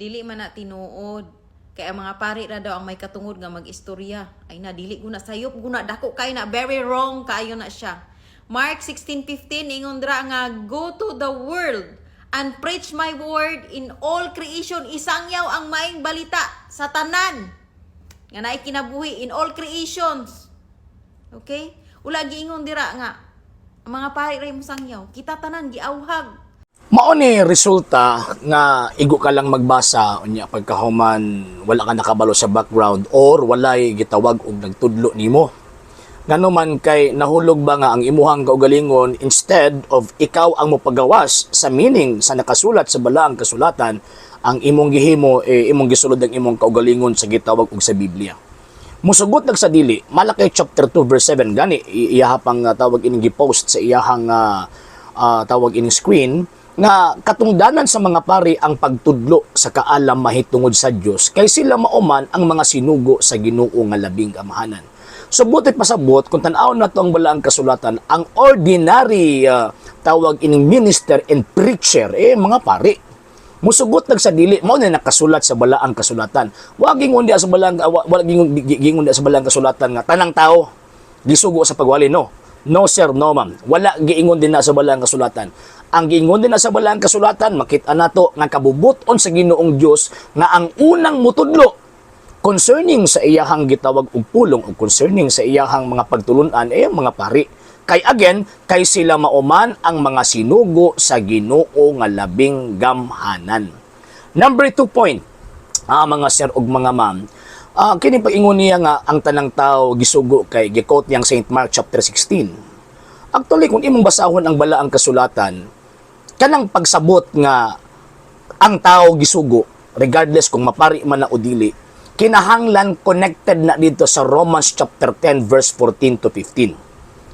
dili man na tinuod. Kay ang mga pari ra daw ang may katungod nga mag-istorya. Ay na, dili guna sayop, guna dako kay na, very wrong kayo na siya. Mark 16:15 ingon dra nga, go to the world and preach my word in all creation. Isangyaw ang maing balita sa tanan nga naay kinabuhi in all creations. Okay? Ula giingon dira nga ang mga pari ray mo sangyaw, kita tanan giawhag. Mao ni resulta nga igo ka lang magbasa unya pagkahuman wala ka nakabalo sa background or walay gitawag og nagtudlo nimo. Nganuman kay nahulog ba nga ang imuhang kaugalingon instead of ikaw ang mopagawas sa meaning sa nakasulat sa balaang kasulatan, ang imong gihimo imong gisulod ang imong kaugalingon sa gitawag og sa Biblia. Musugot nag sa dili, Malakay chapter 2 verse 7 gani iyahang tawag ining gi-post sa iyahang tawag ining screen nga katungdanan sa mga pari ang pagtudlo sa kaalam mahitungod sa Dios kay sila mauman ang mga sinugo sa Ginoo nga labing amahanan. So butit pasabot kung tan-aw na to ang balaang kasulatan, ang ordinary tawag ining minister and preacher mga pari. Musugot nag sa dili mao na nakasulat sa balaang kasulatan. Wa gingon dia sa balaang gingon dia sa balaang kasulatan nga tanang tao gisugo sa pagwali, no. No sir, no ma'am. Wala giingon din na sa balaang kasulatan. Ang giingon din na sa balaang kasulatan, makita nato nga kabubuton sa Ginoong Dios nga ang unang mutudlo concerning sa iyahang gitawag og pulong o concerning sa iyahang mga pagtulunan mga pari. Kay again, kay sila mauman ang mga sinugo sa Ginoo nga labing gamhanan. Number 2 point, mga sir ug mga ma'am, kini pag-ingon niya nga ang tanang tao gisugo kay gi-quote niyang St. Mark chapter 16. Actually, kung imong basahon ang balaang kasulatan, kanang pagsabot nga ang tao gisugo, regardless kung mapari man na o dili, kinahanglan connected na dito sa Romans chapter 10 verse 14 to 15.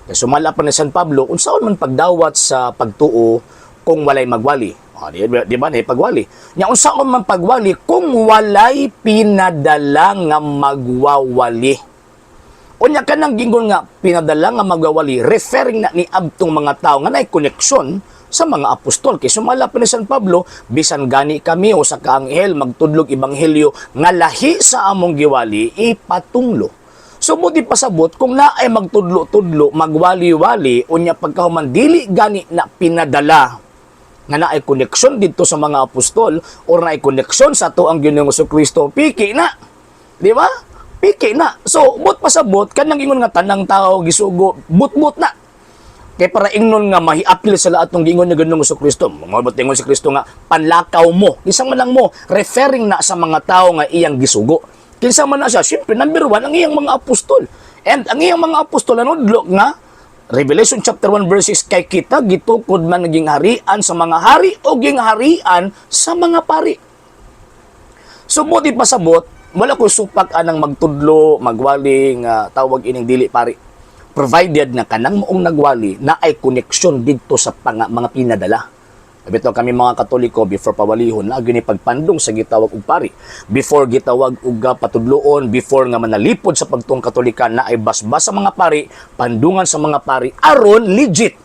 Kaya sumala pa ni San Pablo, unsaon man pagdawat sa pagtuo kung walay magwali. Di ba na pagwali? Nya unsaon man pagwali kung walay pinadala nga magwawali. Unya kanang gingon nga pinadala nga magwawali, referring na ni abtong mga tao nga naay koneksyon sa mga apostol. Kay sumala pa ni San Pablo, bisan gani kami o sa kaanghel magtudlog ebanghelyo nga lahi sa among giwali ipatunglo. So buti pasabot kung naay magtudlo-tudlo, magwali-wali unya pagkahuman dili gani na pinadala nga naay koneksyon dito sa mga apostol or naay koneksyon sa to ang Ginoong Kristo, piki na. Di ba? Piki na. So but pasabot kanang ingon nga tanang tao gisugo, but na. Kaya para ingnon nga mahiapil sa lahat ng gingon ni Ginoong Kristo. Mabot ingon si Kristo nga panlakaw mo. Isang man lang mo referring na sa mga tao nga iyang gisugo. Kinsa man na siya, siyempre number 1 ang iyang mga apostol. And ang iyang mga apostol anudlo nga Revelation chapter 1 verse 6 kay kita gitukod man naging harian sa mga hari o ging harian sa mga pari. So buti pasabot, wala ko supak anang magtudlo, magwali nga tawag ining dili pari. Provided na kanang moong nagwali na ay koneksyon dito sa mga pinadala. Bito kami mga Katoliko before pawalihon na gini pagpandong sa gitawag og pari. Before gitawag og patudloon, before nga manalipod sa pagtuong Katolikan na ay basbas sa mga pari, pandungan sa mga pari aron legit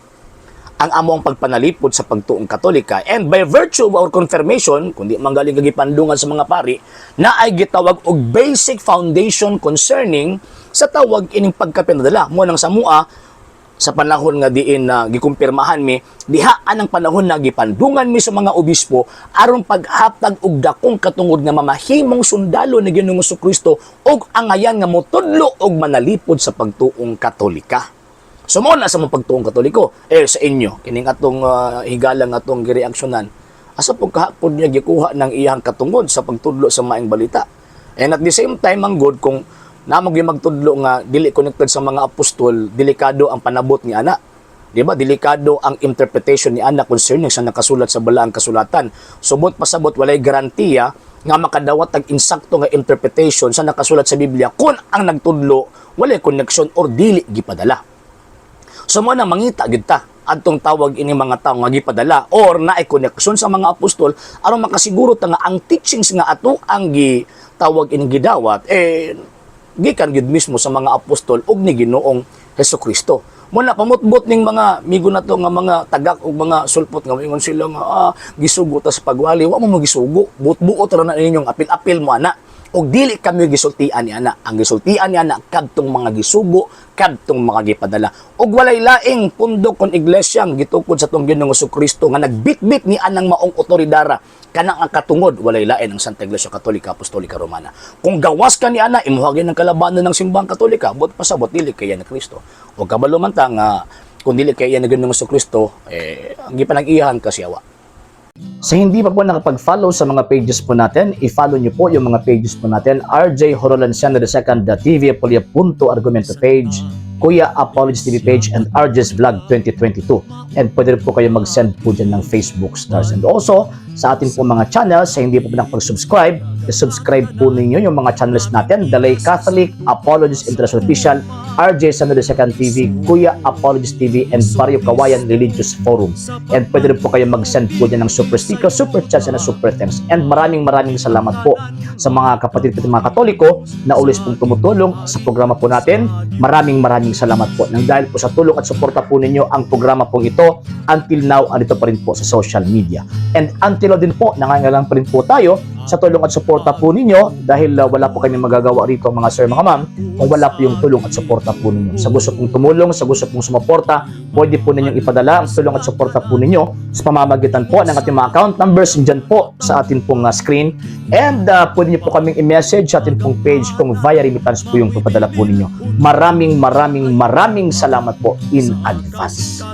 ang among pagpanalipod sa pagtuong Katolika. And by virtue of our confirmation, kundi manggaling gipandungan sa mga pari, na ay gitawag og basic foundation concerning sa tawag ining pagkapinadala mo nang samua sa panahon nga diin na gikumpirmahan mi diha anang panahon na gipandungan mi sa mga obispo aron paghatag og dakong katungod nga mamahimong sundalo ni Ginoong Kristo og angayan nga motudlo og manalipod sa pagtuong Katolika. So mo na sa mga pagtuong Katoliko sa inyo kining atong higalang atong gireaksyonan asa pug kahapon niya gikuha ng iyang katungod sa pagtudlo sa maayong balita. And at the same time ang good kung namo gyud magtudlo nga dili connected sa mga apostol, delikado ang panabot ni ana. Di ba? Delikado ang interpretation ni ana concerning sa nakasulat sa balaang kasulatan. Subot pasabot walay garantiya nga makadawat ang insakto nga interpretation sa nakasulat sa Biblia kung ang nagtudlo walay connection or dili gipadala. So mo na mangita gid ta adtong tawag ini mga tawo nga gipadala or naay connection sa mga apostol aron makasiguro ta nga ang teachings nga ato ang gitawag ini gidawat gikan gid mismo sa mga apostol ug ni Ginoong Hesukristo. Muna pamutbot ning mga migo na to nga mga tagak o mga sulpot nga ingon sila nga gisugo ta sa pagwali, wa mo magisugo. Buot-buot ra na ninyong apil-apil mo ana. Og dili kami gisultian ni ana. Ang gisultian ni ana kadtong mga gisugo, kadtong mga gipadala. Og walay laing pundok kon iglesia ang gitukod sa tong Ginoong Jesucristo nga nagbitbit ni anang maong otoridara kanang ang katungod walay lain ang Santa Iglesia Katolika Apostolika Romana. Kung gawas ka ni ana imuhagin ng kalabanan ng simbang Katolika, bot pasabot dili kay ni Kristo. Og kabalo man ta nga kung dili kay ni Ginoong Jesucristo ang gipanag-iyahan kasyawa. Sa hindi pa po nakapag-follow sa mga pages po natin, i-follow niyo po yung mga pages po natin, RJ Horolanciano II TV Apolia Punto Argumento page, Kuya Apologies TV page, and RJ's Vlog 2022. And pwede rin po kayo mag-send po dyan ng Facebook stars. And also, sa atin po mga channels, sa hindi po nakapag-subscribe, i-subscribe po ninyo yung mga channels natin, Dalay Catholic, Apologies International Official, RJ Santo II TV, Kuya Apologies TV, and Barrio Kawayan Religious Forum. And pwede rin po kayo mag-send po dyan ng super sticker, super chats, and super thanks. And maraming salamat po sa mga kapatid at mga Katoliko na ulis pong tumutulong sa programa po natin. Maraming salamat po. Nang dahil po sa tulong at suporta po ninyo, ang programa po ito, until now, andito pa rin po sa social media. And until now din po, nangangailangan pa rin po tayo sa tulong at suporta po ninyo dahil wala po kami magagawa rito mga sir, mga ma'am, kung wala po yung tulong at suporta po ninyo. Sa gusto pong tumulong, sa gusto pong sumuporta, pwede po ninyong ipadala ang tulong at suporta po ninyo sa pamamagitan po ng ating mga account numbers dyan po sa ating pong screen. And pwede niyo po kaming i-message sa ating pong page kung via remittance po yung papadala po ninyo. Maraming salamat po in advance.